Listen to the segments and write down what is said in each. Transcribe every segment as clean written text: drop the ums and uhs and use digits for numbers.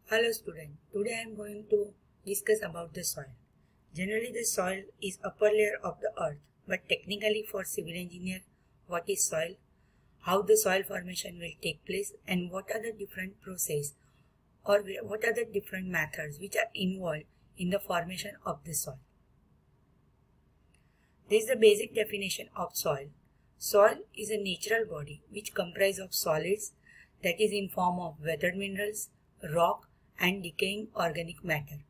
Hello student, today I am going to discuss about the soil. Generally the soil is upper layer of the earth, but technically for civil engineer, what is soil, how the soil formation will take place and what are the different process or what are the different methods which are involved in the formation of the soil. This is the basic definition of soil. Soil is a natural body which comprises of solids, that is in form of weathered minerals, rock and decaying organic matter,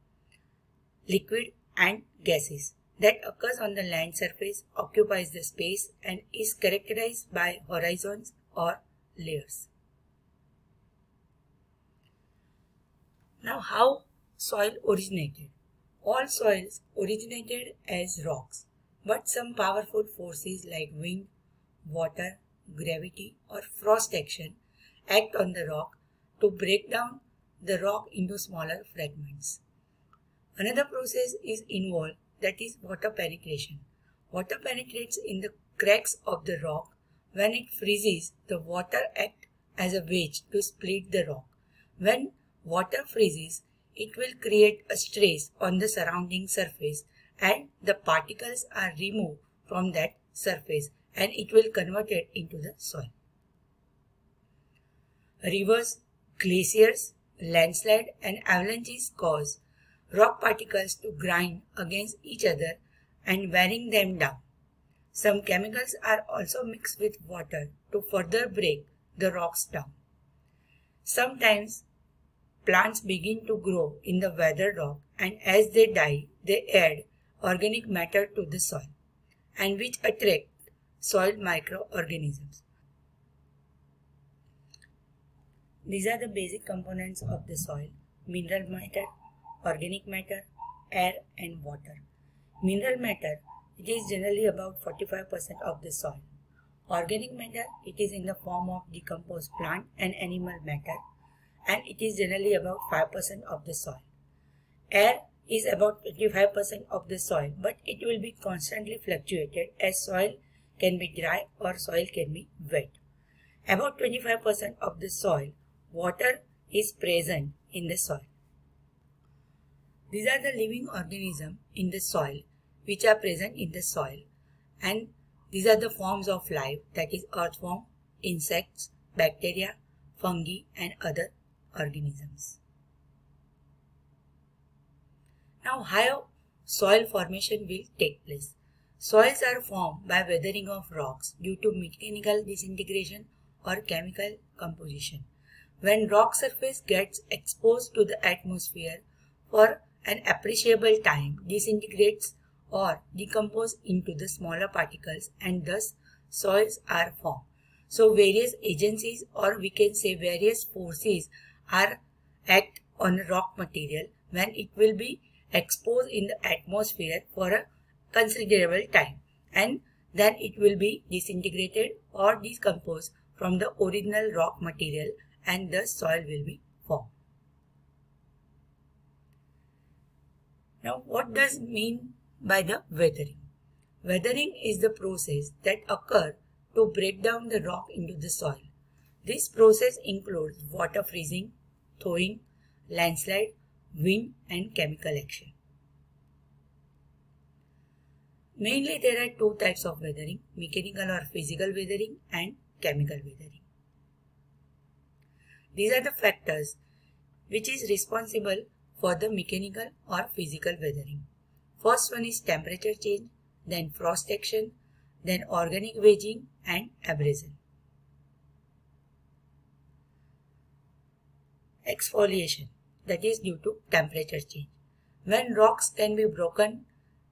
liquid and gases that occurs on the land surface, occupies the space and is characterized by horizons or layers. Now how soil originated? All soils originated as rocks, but some powerful forces like wind, water, gravity or frost action act on the rock to break down the rock into smaller fragments. Another process is involved, that is water penetration. Water penetrates in the cracks of the rock. When it freezes, the water acts as a wedge to split the rock. When water freezes, it will create a stress on the surrounding surface and the particles are removed from that surface and it will convert it into the soil. Rivers, glaciers, landslide and avalanches cause rock particles to grind against each other and wearing them down. Some chemicals are also mixed with water to further break the rocks down. Sometimes plants begin to grow in the weathered rock and as they die, they add organic matter to the soil and which attract soil microorganisms. These are the basic components of the soil: mineral matter, organic matter, air and water. Mineral matter, it is generally about 45% of the soil. Organic matter, it is in the form of decomposed plant and animal matter and it is generally about 5% of the soil. Air is about 25% of the soil, but it will be constantly fluctuated as soil can be dry or soil can be wet. About 25% of the soil, water is present in the soil. These are the living organisms in the soil which are present in the soil, and these are the forms of life, that is earthworm, insects, bacteria, fungi and other organisms. Now how soil formation will take place? Soils are formed by weathering of rocks due to mechanical disintegration or chemical composition. When rock surface gets exposed to the atmosphere for an appreciable time, disintegrates or decomposes into the smaller particles and thus soils are formed. So various agencies or we can say various forces are act on rock material when it will be exposed in the atmosphere for a considerable time and then it will be disintegrated or decomposed from the original rock material and the soil will be formed. Now what does mean by the weathering? Weathering is the process that occurs to break down the rock into the soil. This process includes water freezing, thawing, landslide, wind and chemical action. Mainly there are two types of weathering: mechanical or physical weathering and chemical weathering. These are the factors which is responsible for the mechanical or physical weathering. First one is temperature change, then frost action, then organic wedging and abrasion. Exfoliation, that is due to temperature change. When rocks can be broken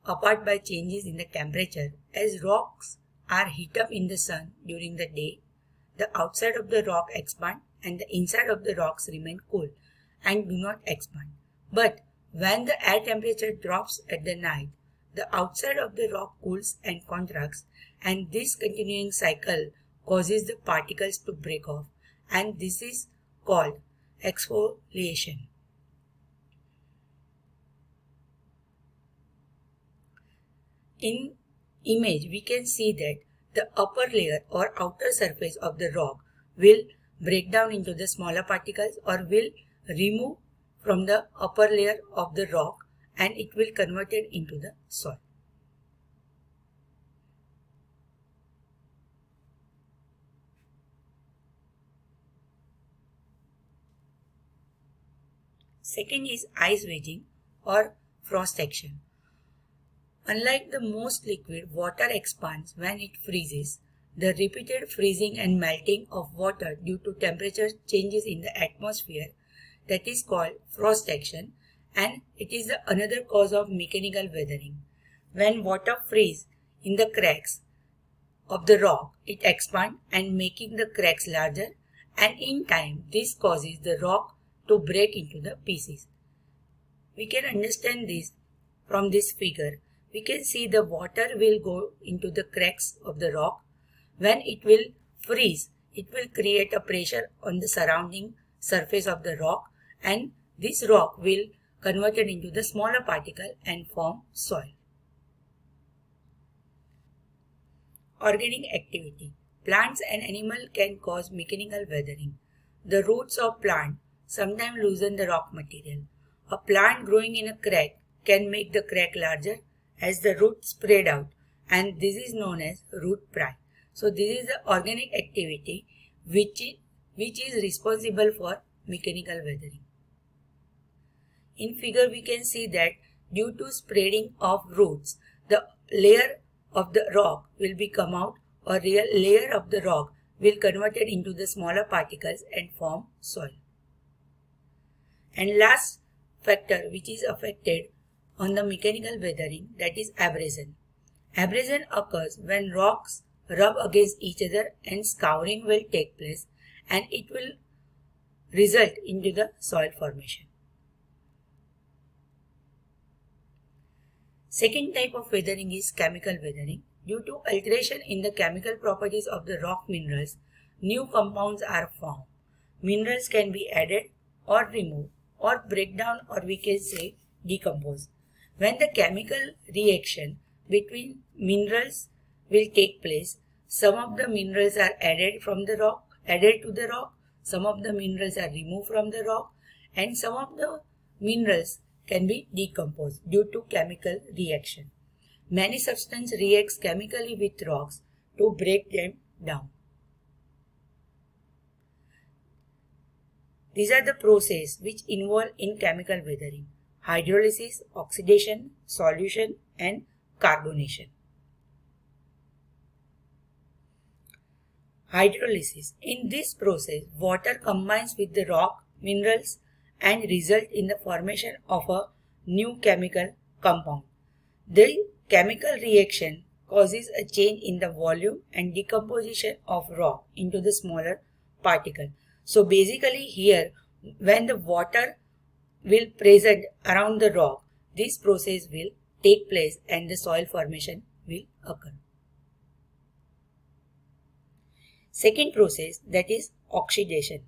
apart by changes in the temperature, as rocks are heat up in the sun during the day, the outside of the rock expands and the inside of the rocks remain cool and do not expand. But when the air temperature drops at the night, the outside of the rock cools and contracts, and this continuing cycle causes the particles to break off, and this is called exfoliation. In image we can see that the upper layer or outer surface of the rock will break down into the smaller particles or will remove from the upper layer of the rock and it will convert it into the soil. Second is ice wedging or frost action. Unlike the most liquid, water expands when it freezes. The repeated freezing and melting of water due to temperature changes in the atmosphere, that is called frost action, and it is another cause of mechanical weathering. When water freezes in the cracks of the rock, it expands and making the cracks larger, and in time this causes the rock to break into the pieces. We can understand this from this figure. We can see the water will go into the cracks of the rock. When it will freeze, it will create a pressure on the surrounding surface of the rock, and this rock will convert it into the smaller particle and form soil. Organic activity. Plants and animals can cause mechanical weathering. The roots of plant sometimes loosen the rock material. A plant growing in a crack can make the crack larger as the roots spread out, and this is known as root pry. So this is the organic activity which is responsible for mechanical weathering. In figure we can see that due to spreading of roots, the layer of the rock will be come out, or real layer of the rock will convert it into the smaller particles and form soil. And last factor which is affected on the mechanical weathering, that is abrasion. Abrasion occurs when rocks rub against each other and scouring will take place, and it will result into the soil formation. Second type of weathering is chemical weathering. Due to alteration in the chemical properties of the rock minerals, new compounds are formed. Minerals can be added or removed or break down, or we can say decompose. When the chemical reaction between minerals will take place, some of the minerals are added to the rock, some of the minerals are removed from the rock, and some of the minerals can be decomposed due to chemical reaction. Many substances react chemically with rocks to break them down. These are the processes which involve in chemical weathering: hydrolysis, oxidation, solution, and carbonation. Hydrolysis. In this process, water combines with the rock minerals and result in the formation of a new chemical compound. The chemical reaction causes a change in the volume and decomposition of rock into the smaller particle. So basically here, when the water will present around the rock, this process will take place and the soil formation will occur. Second process, that is oxidation.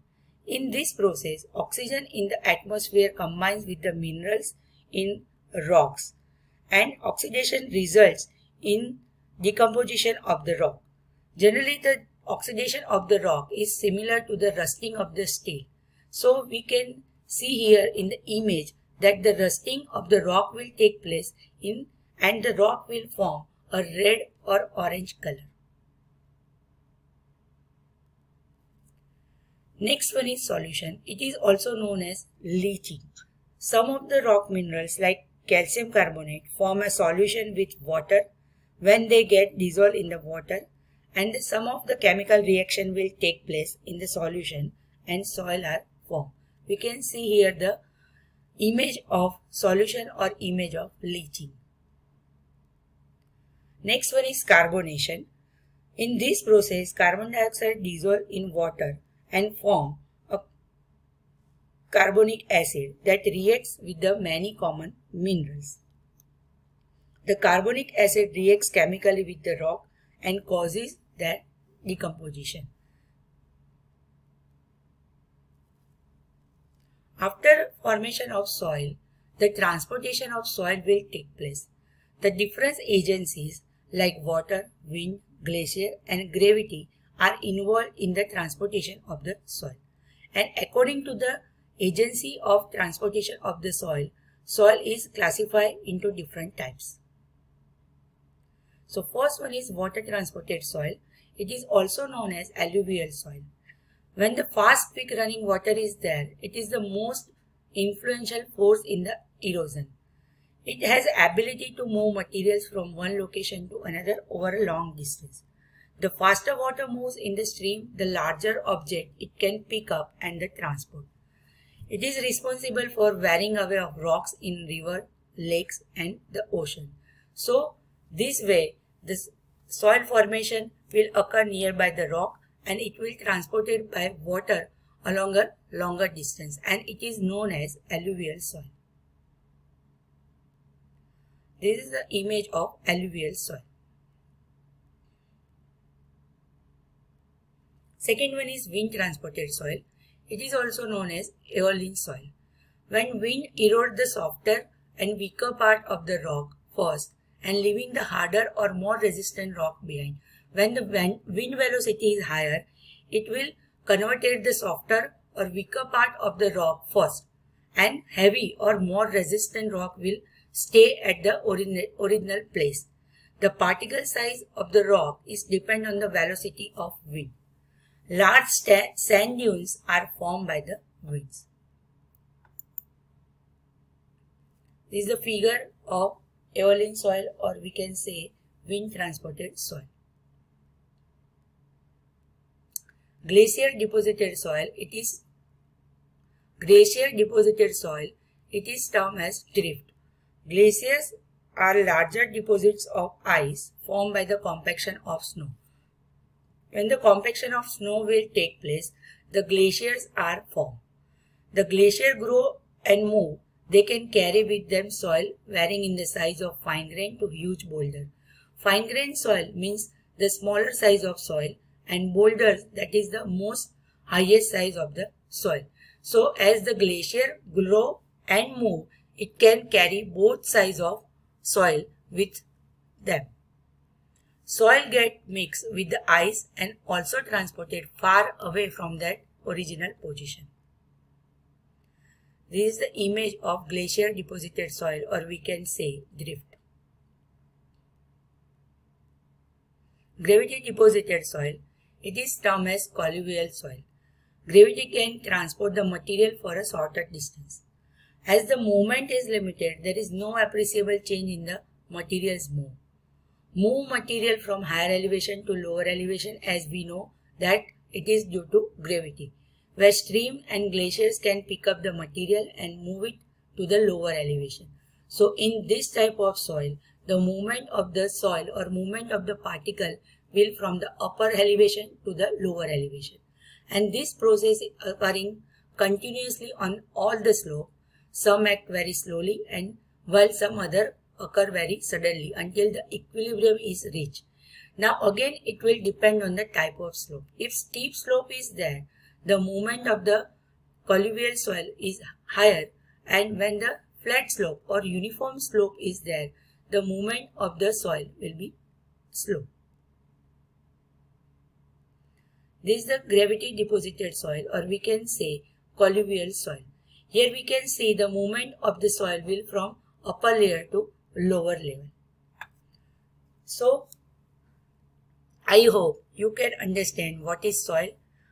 In this process, oxygen in the atmosphere combines with the minerals in rocks, and oxidation results in decomposition of the rock. Generally, the oxidation of the rock is similar to the rusting of the steel. So we can see here in the image that the rusting of the rock will take place and the rock will form a red or orange color. Next one is solution. It is also known as leaching. Some of the rock minerals like calcium carbonate form a solution with water when they get dissolved in the water, and some of the chemical reaction will take place in the solution and soil are formed. We can see here the image of solution or image of leaching. Next one is carbonation. In this process, carbon dioxide dissolves in water and form a carbonic acid that reacts with the many common minerals. The carbonic acid reacts chemically with the rock and causes their decomposition. After formation of soil, the transportation of soil will take place. The different agencies like water, wind, glacier and gravity are involved in the transportation of the soil. And according to the agency of transportation of the soil, soil is classified into different types. So first one is water transported soil. It is also known as alluvial soil. When the fast quick running water is there, it is the most influential force in the erosion. It has ability to move materials from one location to another over a long distance. The faster water moves in the stream, the larger object it can pick up and the transport. It is responsible for wearing away of rocks in river, lakes and the ocean. So this way the soil formation will occur nearby the rock and it will transport it by water along a longer distance, and it is known as alluvial soil. This is the image of alluvial soil. Second one is wind transported soil. It is also known as aeolian soil. When wind erodes the softer and weaker part of the rock first and leaving the harder or more resistant rock behind. When the wind velocity is higher, it will convert the softer or weaker part of the rock first, and heavy or more resistant rock will stay at the original place. The particle size of the rock is dependent on the velocity of wind. Large sand dunes are formed by the winds. This is the figure of aeolian soil, or we can say wind transported soil. Glacier deposited soil. It is termed as drift. Glaciers are larger deposits of ice formed by the compaction of snow. When the compaction of snow will take place, the glaciers are formed. The glacier grow and move. They can carry with them soil varying in the size of fine grain to huge boulder. Fine grain soil means the smaller size of soil, and boulders, that is the most highest size of the soil. So as the glacier grow and move, it can carry both sides of soil with them. Soil get mixed with the ice and also transported far away from that original position. This is the image of glacier deposited soil, or we can say drift. Gravity deposited soil. It is termed as colluvial soil. Gravity can transport the material for a shorter distance. As the movement is limited, there is no appreciable change in the material's move material from higher elevation to lower elevation, as we know that it is due to gravity, where stream and glaciers can pick up the material and move it to the lower elevation. So in this type of soil, the movement of the soil or movement of the particle will from the upper elevation to the lower elevation, and this process is occurring continuously on all the slope. Some act very slowly, and while some other occur very suddenly until the equilibrium is reached. Now again it will depend on the type of slope. If steep slope is there, the movement of the colluvial soil is higher, and when the flat slope or uniform slope is there, the movement of the soil will be slow. This is the gravity deposited soil, or we can say colluvial soil. Here we can see the movement of the soil will from upper layer to lower level. So I hope you can understand what is soil,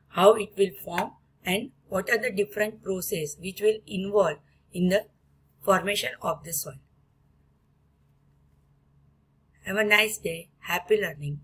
how it will form, and what are the different processes which will involve in the formation of the soil. Have a nice day. Happy learning.